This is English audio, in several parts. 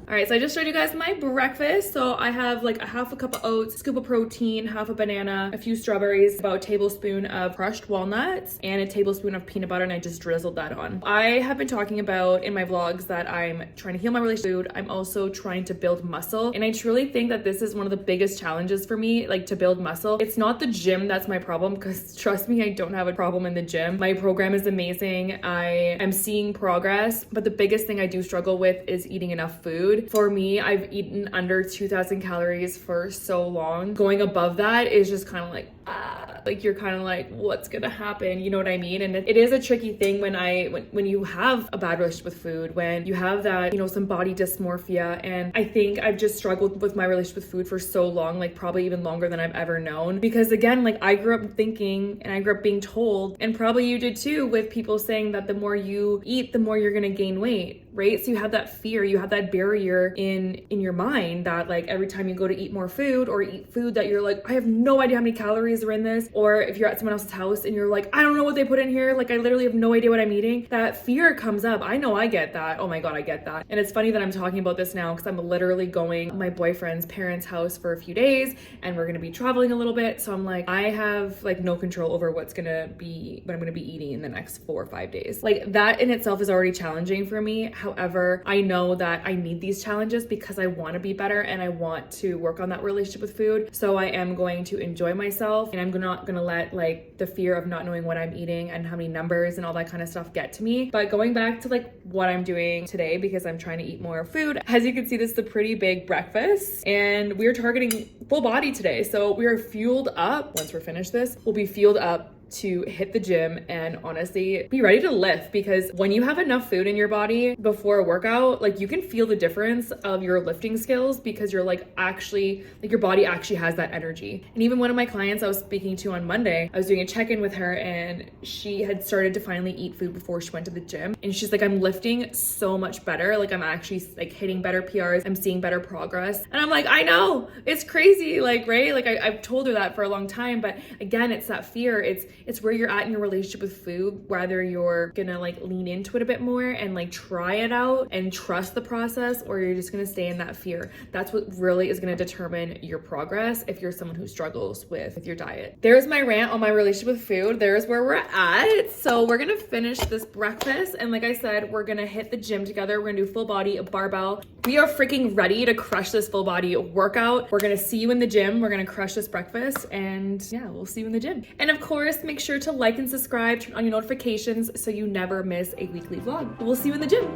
All right, so I just showed you guys my breakfast. So I have like a half a cup of oats, scoop of protein, half a banana, a few strawberries, about a tablespoon of crushed walnuts, and a tablespoon of peanut butter, and I just drizzled that on. I have been talking about in my vlogs that I'm trying to heal my relationship with food. I'm also trying to build muscle, and I truly think that this is one of the biggest challenges for me, like to build muscle. It's not the gym that's my problem, because trust me, I don't have a problem in the gym. My program is amazing. I am seeing progress, but the biggest thing I do struggle with is eating enough food. For me, I've eaten under 2,000 calories for so long. Going above that is just kind of like you're kind of like, what's gonna happen? You know what I mean? And it is a tricky thing when you have a bad relationship with food, when you have that, you know, some body dysmorphia. And I think I've just struggled with my relationship with food for so long, like probably even longer than I've ever known. Because again, like I grew up thinking, and I grew up being told, and probably you did too, with people saying that the more you eat, the more you're gonna gain weight, right? So you have that fear, you have that barrier in your mind that like every time you go to eat more food or eat food that you're like, I have no idea how many calories are in this. Or if you're at someone else's house and you're like, I don't know what they put in here, like I literally have no idea what I'm eating, that fear comes up. I know I get that. Oh my God, I get that. And it's funny that I'm talking about this now because I'm literally going to my boyfriend's parents' house for a few days and we're gonna be traveling a little bit. So I'm like, I have like no control over what I'm gonna be eating in the next 4 or 5 days. Like that in itself is already challenging for me. However, I know that I need these challenges because I want to be better and I want to work on that relationship with food. So I am going to enjoy myself, and I'm not gonna let like the fear of not knowing what I'm eating and how many numbers and all that kind of stuff get to me. But going back to like what I'm doing today, because I'm trying to eat more food, as you can see, this is a pretty big breakfast and we're targeting full body today. So we are fueled up. Once we're finished this, we'll be fueled up to hit the gym and honestly be ready to lift, because when you have enough food in your body before a workout, like you can feel the difference of your lifting skills, because you're like actually like your body actually has that energy. And even one of my clients I was speaking to on Monday, I was doing a check-in with her and she had started to finally eat food before she went to the gym, and she's like, I'm lifting so much better, like I'm actually like hitting better PRs, I'm seeing better progress. And I'm like, I know, it's crazy, like, right? Like I've told her that for a long time, but again, it's that fear. It's where you're at in your relationship with food, whether you're gonna like lean into it a bit more and like try it out and trust the process, or you're just gonna stay in that fear. That's what really is gonna determine your progress if you're someone who struggles with your diet. There's my rant on my relationship with food. There's where we're at. So we're gonna finish this breakfast, and like I said, we're gonna hit the gym together. We're gonna do full body, a barbell. We are freaking ready to crush this full body workout. We're gonna see you in the gym. We're gonna crush this breakfast, and yeah, we'll see you in the gym. And of course, make sure to like and subscribe, turn on your notifications so you never miss a weekly vlog. We'll see you in the gym.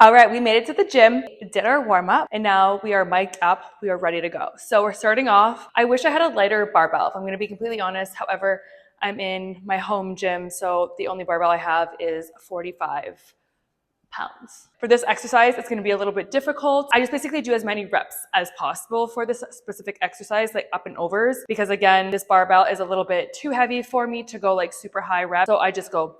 All right, we made it to the gym, did our warm up, and now we are mic'd up. We are ready to go. So we're starting off. I wish I had a lighter barbell, if I'm gonna be completely honest. However, I'm in my home gym, so the only barbell I have is 45 pounds. For this exercise, it's gonna be a little bit difficult. I just basically do as many reps as possible for this specific exercise, like up and overs, because again, this barbell is a little bit too heavy for me to go like super high reps. So I just go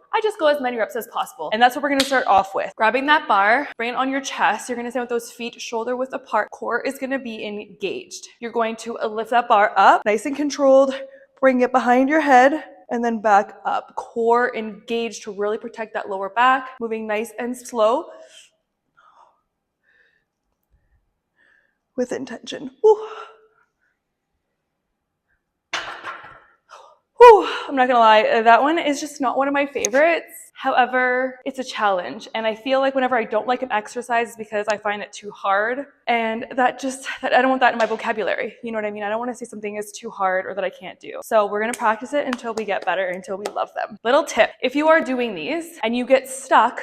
as many reps as possible. And that's what we're gonna start off with. Grabbing that bar, bring it on your chest. You're gonna stand with those feet shoulder width apart. Core is gonna be engaged. You're going to lift that bar up, nice and controlled, bring it behind your head, and then back up. Core engaged to really protect that lower back, moving nice and slow with intention. Woo. Woo. I'm not gonna lie, that one is just not one of my favorites. However, it's a challenge. And I feel like whenever I don't like an exercise, it's because I find it too hard. And I don't want that in my vocabulary. You know what I mean? I don't want to say something is too hard or that I can't do. So we're going to practice it until we get better, until we love them. Little tip, if you are doing these and you get stuck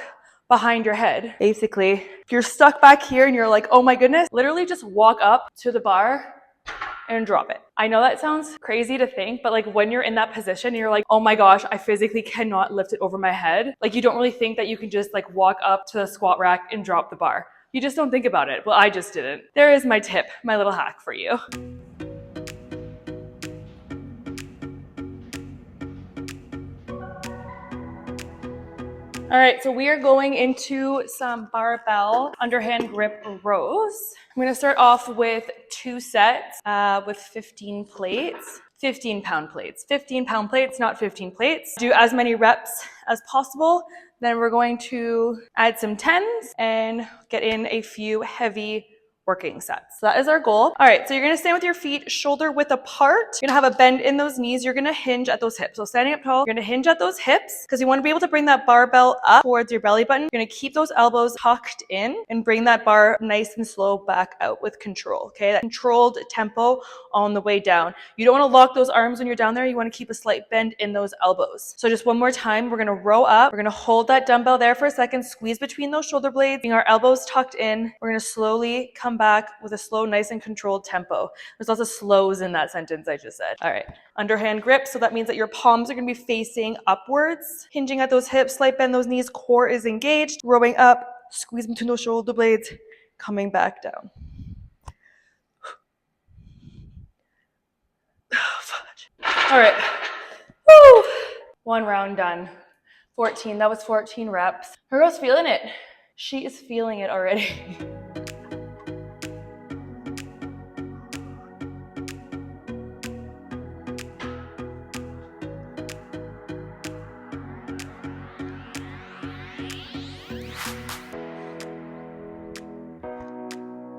behind your head, basically, if you're stuck back here and you're like, oh my goodness, literally just walk up to the bar and drop it. I know that sounds crazy to think, but like when you're in that position, you're like, oh my gosh, I physically cannot lift it over my head. Like you don't really think that you can just like walk up to the squat rack and drop the bar. You just don't think about it. Well, I just didn't. There is my tip, my little hack for you. All right, so we are going into some barbell underhand grip rows. I'm gonna start off with 2 sets with 15 plates. 15-pound plates. 15-pound plates, not 15 plates. Do as many reps as possible. Then we're going to add some 10s and get in a few heavy working sets. So that is our goal. All right, so you're gonna stand with your feet shoulder width apart. You're gonna have a bend in those knees. You're gonna hinge at those hips. So standing up tall, you're gonna hinge at those hips because you wanna be able to bring that barbell up towards your belly button. You're gonna keep those elbows tucked in and bring that bar nice and slow back out with control, okay? That controlled tempo on the way down. You don't wanna lock those arms when you're down there. You wanna keep a slight bend in those elbows. So just one more time, we're gonna row up. We're gonna hold that dumbbell there for a second, squeeze between those shoulder blades, bring our elbows tucked in. We're gonna slowly come back with a slow, nice and controlled tempo. There's lots of slows in that sentence I just said. All right, underhand grip. So that means that your palms are gonna be facing upwards, hinging at those hips, slight bend those knees, core is engaged, rowing up, squeeze between those shoulder blades, coming back down. All right, woo! 1 round done. 14, that was 14 reps. Her girl's feeling it. She is feeling it already.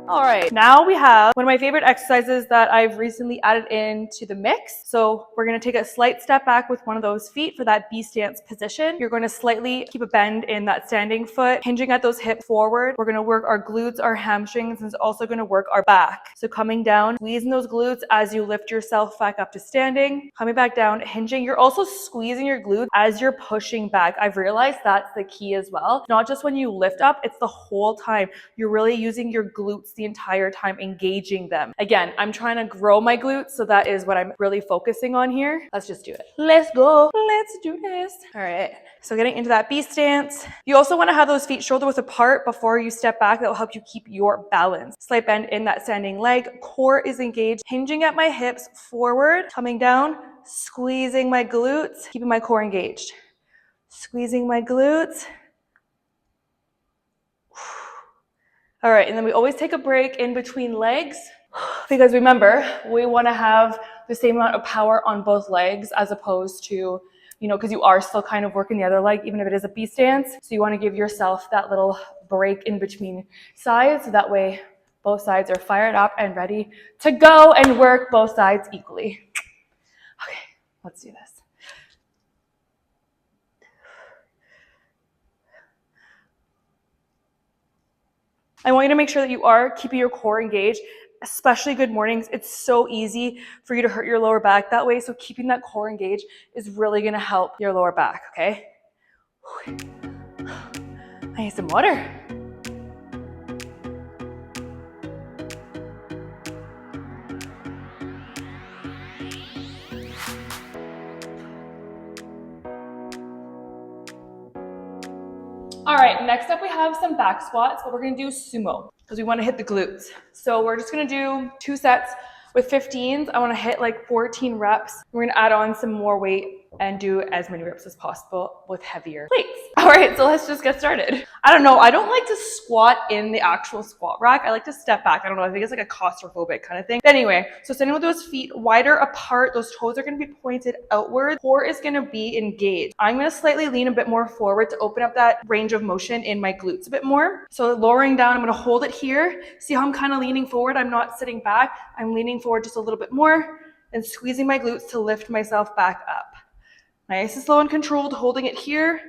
All right, now we have one of my favorite exercises that I've recently added into the mix. So we're gonna take a slight step back with one of those feet for that B stance position. You're gonna slightly keep a bend in that standing foot, hinging at those hips forward. We're gonna work our glutes, our hamstrings, and it's also gonna work our back. So coming down, squeezing those glutes as you lift yourself back up to standing, coming back down, hinging. You're also squeezing your glutes as you're pushing back. I've realized that's the key as well. Not just when you lift up, it's the whole time. You're really using your glutes the entire time, engaging them. Again, I'm trying to grow my glutes, so that is what I'm really focusing on here. Let's just do it. Let's go. Let's do this. All right. So getting into that B stance. You also want to have those feet shoulder width apart before you step back. That will help you keep your balance. Slight bend in that standing leg. Core is engaged. Hinging at my hips forward, coming down, squeezing my glutes, keeping my core engaged. Squeezing my glutes. All right, and then we always take a break in between legs because remember, we want to have the same amount of power on both legs as opposed to, because you are still kind of working the other leg, even if it is a B stance. So you want to give yourself that little break in between sides. So that way both sides are fired up and ready to go and work both sides equally. Okay, let's do this. I want you to make sure that you are keeping your core engaged, especially good mornings. It's so easy for you to hurt your lower back that way. So keeping that core engaged is really going to help your lower back, okay? I need some water. All right, next up we have some back squats, but we're gonna do sumo because we wanna hit the glutes. So we're just gonna do 2 sets with 15s. I wanna hit like 14 reps. We're gonna add on some more weight and do as many reps as possible with heavier plates. All right, so let's just get started. I don't know, I don't like to squat in the actual squat rack. I like to step back. I don't know, I think it's like a claustrophobic kind of thing. But anyway, so standing with those feet wider apart, those toes are gonna be pointed outward. Core is gonna be engaged. I'm gonna slightly lean a bit more forward to open up that range of motion in my glutes a bit more. So lowering down, I'm gonna hold it here. See how I'm kind of leaning forward? I'm not sitting back. I'm leaning forward just a little bit more and squeezing my glutes to lift myself back up. Nice and slow and controlled, holding it here.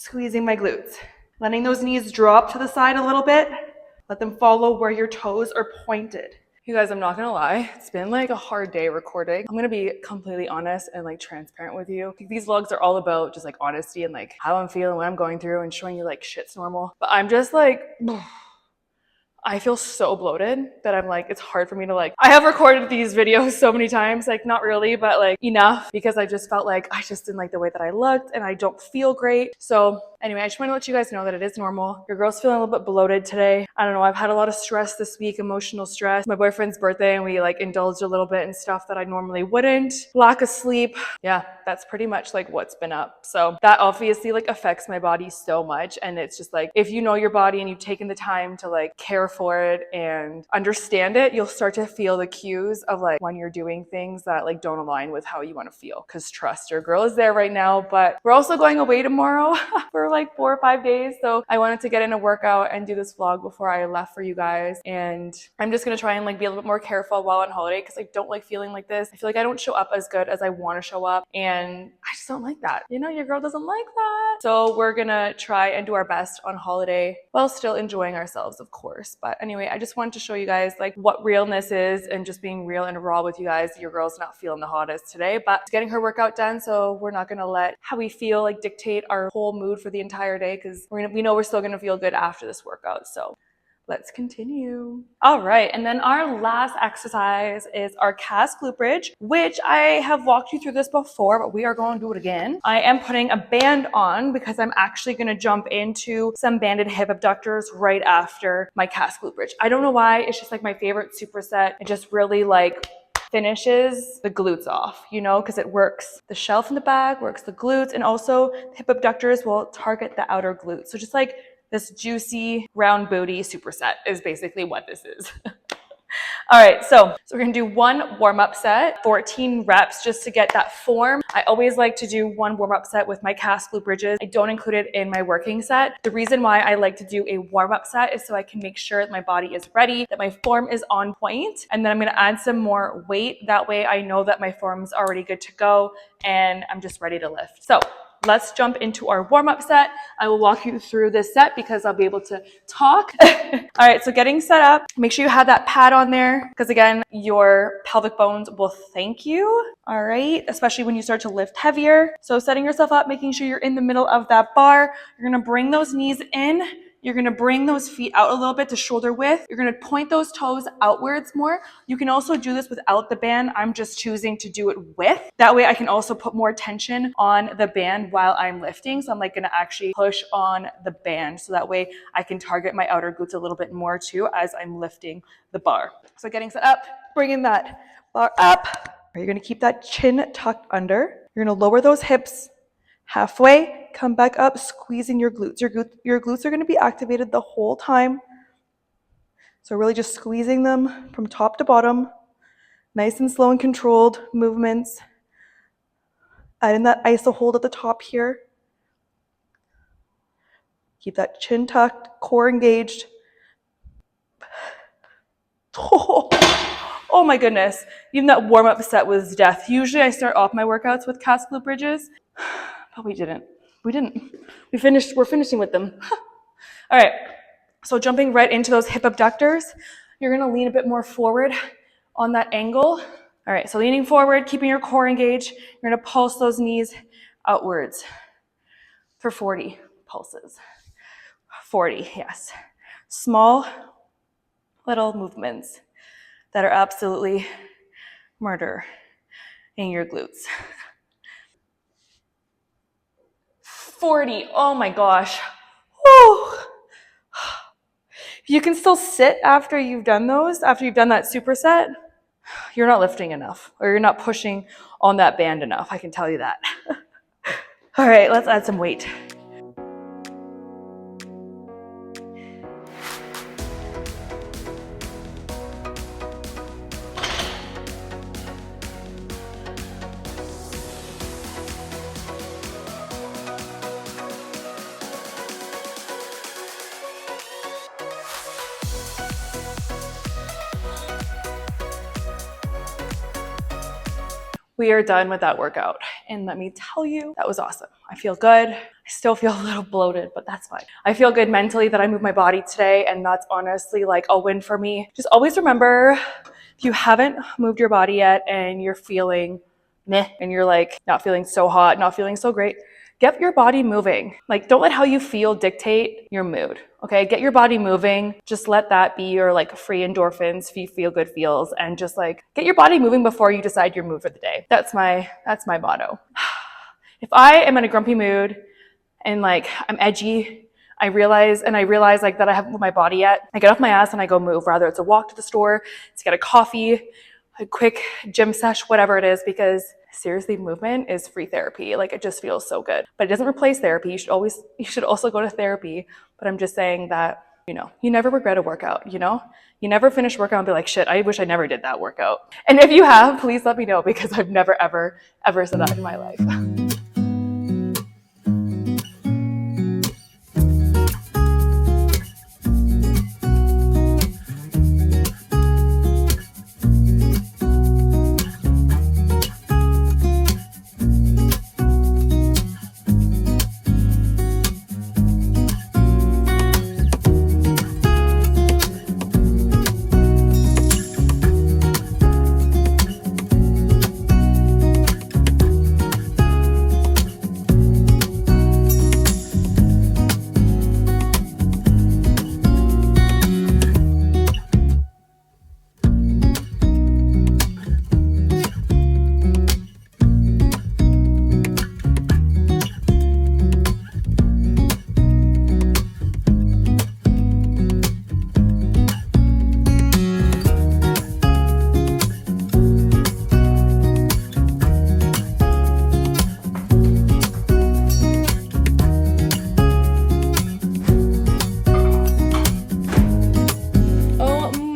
Squeezing my glutes. Letting those knees drop to the side a little bit. Let them follow where your toes are pointed. You guys, I'm not gonna lie, it's been like a hard day recording. I'm gonna be completely honest and like transparent with you. These vlogs are all about just like honesty and like how I'm feeling, what I'm going through, and showing you like shit's normal. But I'm just like, I feel so bloated that I'm like, it's hard for me to like, I have recorded these videos so many times, like not really, but like enough, because I just felt like I just didn't like the way that I looked and I don't feel great. So anyway, I just want to let you guys know that it is normal. Your girl's feeling a little bit bloated today. I don't know, I've had a lot of stress this week, emotional stress. My boyfriend's birthday, and we like indulged a little bit in stuff that I normally wouldn't. Lack of sleep. Yeah, that's pretty much like what's been up. So that obviously like affects my body so much. And it's just like, if you know your body and you've taken the time to like care for it and understand it, you'll start to feel the cues of like when you're doing things that like don't align with how you want to feel. Because trust, your girl is there right now, but we're also going away tomorrow for like 4 or 5 days. So I wanted to get in a workout and do this vlog before I left for you guys. And I'm just going to try and like be a little bit more careful while on holiday, because I don't like feeling like this. I feel like I don't show up as good as I want to show up. And I just don't like that. You know, your girl doesn't like that. So we're going to try and do our best on holiday while still enjoying ourselves, of course. But anyway, I just wanted to show you guys like what realness is and just being real and raw with you guys. Your girl's not feeling the hottest today, but getting her workout done. So we're not going to let how we feel like dictate our whole mood for the entire day, because we know we're still going to feel good after this workout. So let's continue. All right, and then our last exercise is our calf glute bridge, which I have walked you through this before, but we are going to do it again. I am putting a band on because I'm actually going to jump into some banded hip abductors right after my calf glute bridge. I don't know why, it's just like my favorite superset. It just really like finishes the glutes off, you know, because it works the shelf in the back, works the glutes, and also the hip abductors will target the outer glutes. So just like this juicy round booty superset is basically what this is. All right, so we're gonna do one warm-up set, 14 reps, just to get that form. I always like to do one warm-up set with my calf glute bridges. I don't include it in my working set. The reason why I like to do a warm-up set is so I can make sure that my body is ready, that my form is on point, and then I'm gonna add some more weight. That way I know that my form's already good to go and I'm just ready to lift. So let's jump into our warm-up set. I will walk you through this set because I'll be able to talk. All right, so getting set up, make sure you have that pad on there, because again, your pelvic bones will thank you. All right, especially when you start to lift heavier. So setting yourself up, making sure you're in the middle of that bar. You're gonna bring those knees in. You're gonna bring those feet out a little bit to shoulder width. You're gonna point those toes outwards more. You can also do this without the band. I'm just choosing to do it with. That way I can also put more tension on the band while I'm lifting. So I'm like gonna actually push on the band. So that way I can target my outer glutes a little bit more too as I'm lifting the bar. So getting set up, bringing that bar up. You're gonna keep that chin tucked under. You're gonna lower those hips halfway, come back up, squeezing your glutes. Your glutes are going to be activated the whole time. So really just squeezing them from top to bottom. Nice and slow and controlled movements. Adding that iso hold at the top here. Keep that chin tucked, core engaged. Oh my goodness. Even that warm-up set was death. Usually I start off my workouts with calf glute bridges. But we didn't. We're finishing with them. All right, so jumping right into those hip abductors, you're gonna lean a bit more forward on that angle. All right, so leaning forward, keeping your core engaged, you're gonna pulse those knees outwards for 40 pulses. 40, yes. Small little movements that are absolutely murder in your glutes. 40, oh my gosh. Woo. If you can still sit after you've done those, after you've done that superset, you're not lifting enough, or you're not pushing on that band enough, I can tell you that. All right, let's add some weight. We are done with that workout. And let me tell you, that was awesome. I feel good. I still feel a little bloated, but that's fine. I feel good mentally that I moved my body today, and that's honestly like a win for me. Just always remember, if you haven't moved your body yet and you're feeling meh, and you're like not feeling so hot, not feeling so great, get your body moving. Like, don't let how you feel dictate your mood. Okay, get your body moving. Just let that be your like free endorphins, feel good feels, and just like get your body moving before you decide your mood for the day. That's my motto. If I am in a grumpy mood and like I'm edgy, I realize like that I haven't moved my body yet, I get off my ass and I go move. Rather it's a walk to the store, to get a coffee, a quick gym sesh, whatever it is, because seriously, movement is free therapy. Like, it just feels so good. But it doesn't replace therapy. You should also go to therapy. But I'm just saying that, you never regret a workout, You never finish workout and be like, shit, I wish I never did that workout. And if you have, please let me know, because I've never, ever, ever said that in my life.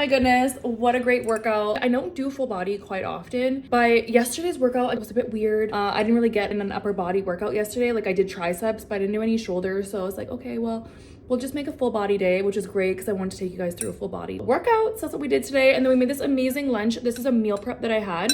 Goodness, what a great workout. I don't do full body quite often, but yesterday's workout was a bit weird. I didn't really get in an upper body workout yesterday. Like, I did triceps, but I didn't do any shoulders. So I was like, okay, well, we'll just make a full body day, which is great because I wanted to take you guys through a full body workout. So that's what we did today. And then we made this amazing lunch. This is a meal prep that I had.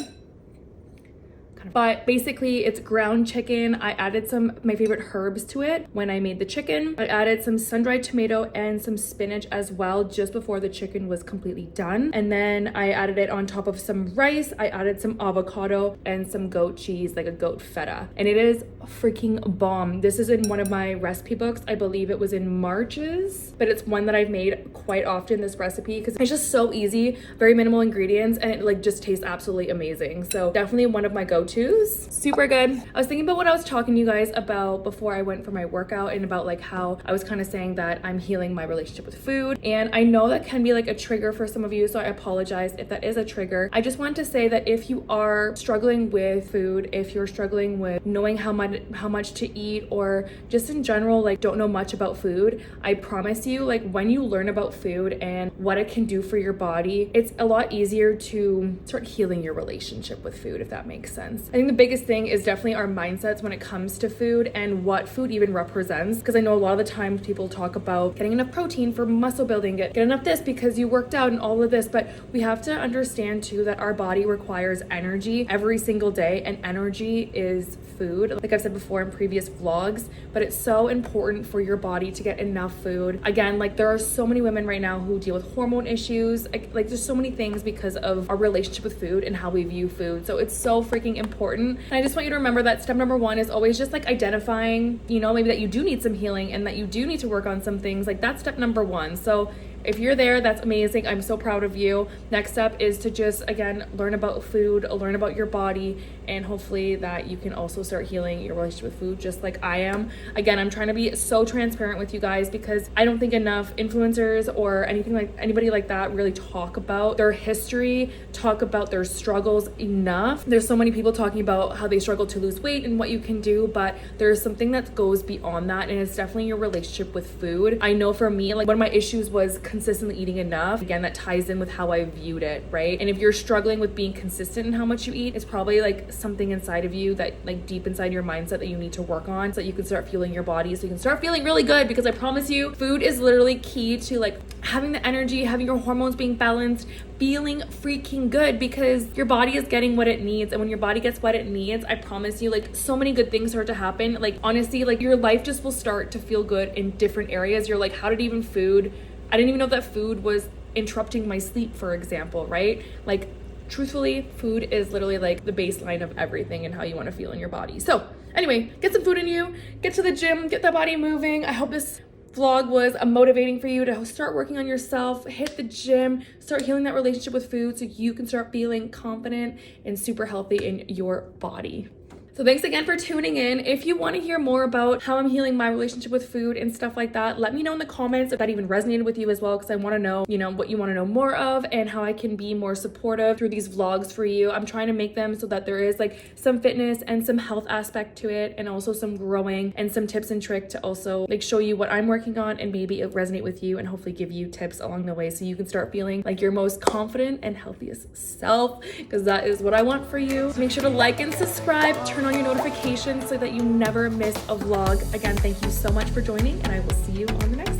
But basically it's ground chicken. I added some of my favorite herbs to it when I made the chicken. I added some sun-dried tomato and some spinach as well just before the chicken was completely done. And then I added it on top of some rice. I added some avocado and some goat cheese, like a goat feta. And it is freaking bomb. This is in one of my recipe books. I believe it was in March's, but it's one that I've made quite often, this recipe, because it's just so easy, very minimal ingredients, and it like just tastes absolutely amazing. So definitely one of my go-tos. Super good. I was thinking about what I was talking to you guys about before I went for my workout, and about like how I was kind of saying that I'm healing my relationship with food. And I know that can be like a trigger for some of you, so I apologize if that is a trigger. I just want to say that if you are struggling with food, if you're struggling with knowing how much to eat, or just in general like don't know much about food, I promise you, like when you learn about food and what it can do for your body, it's a lot easier to start healing your relationship with food, if that makes sense. I think the biggest thing is definitely our mindsets when it comes to food and what food even represents. Because I know a lot of the times people talk about getting enough protein for muscle building, get enough this because you worked out and all of this, but we have to understand too that our body requires energy every single day, and energy is food, like I've said before in previous vlogs. But it's so important for your body to get enough food. Again, like there are so many women right now who deal with hormone issues, like there's so many things because of our relationship with food and how we view food. So it's so freaking important. And I just want you to remember that step number one is always just like identifying, maybe that you do need some healing and that you do need to work on some things. Like that's step number one. So if you're there, that's amazing. I'm so proud of you. Next step is to just, again, learn about food, learn about your body, and hopefully that you can also start healing your relationship with food just like I am. Again, I'm trying to be so transparent with you guys because I don't think enough influencers or anybody like that really talk about their history, talk about their struggles enough. There's so many people talking about how they struggle to lose weight and what you can do, but there's something that goes beyond that, and it's definitely your relationship with food. I know for me, like one of my issues was consistently eating enough. Again, that ties in with how I viewed it, right? And if you're struggling with being consistent in how much you eat, it's probably like something inside of you that like deep inside your mindset that you need to work on so that you can start fueling your body, so you can start feeling really good. Because I promise you, food is literally key to like having the energy, having your hormones being balanced, feeling freaking good, because your body is getting what it needs. And when your body gets what it needs, I promise you, like, so many good things start to happen. Like, honestly, like, your life just will start to feel good in different areas. You're like, how did even food, I didn't even know that food was interrupting my sleep, for example, right? Like, truthfully, food is literally like the baseline of everything and how you want to feel in your body. So anyway, get some food in you, get to the gym, get that body moving. I hope this vlog was motivating for you to start working on yourself, hit the gym, start healing that relationship with food so you can start feeling confident and super healthy in your body. So thanks again for tuning in. If you want to hear more about how I'm healing my relationship with food and stuff like that, let me know in the comments if that even resonated with you as well, because I want to know, you know, what you want to know more of and how I can be more supportive through these vlogs for you. I'm trying to make them so that there is like some fitness and some health aspect to it, and also some growing and some tips and tricks to also like show you what I'm working on, and maybe it resonate with you and hopefully give you tips along the way so you can start feeling like your most confident and healthiest self, because that is what I want for you. So make sure to like and subscribe, turn on your notifications so that you never miss a vlog. Again, thank you so much for joining, and I will see you on the next one.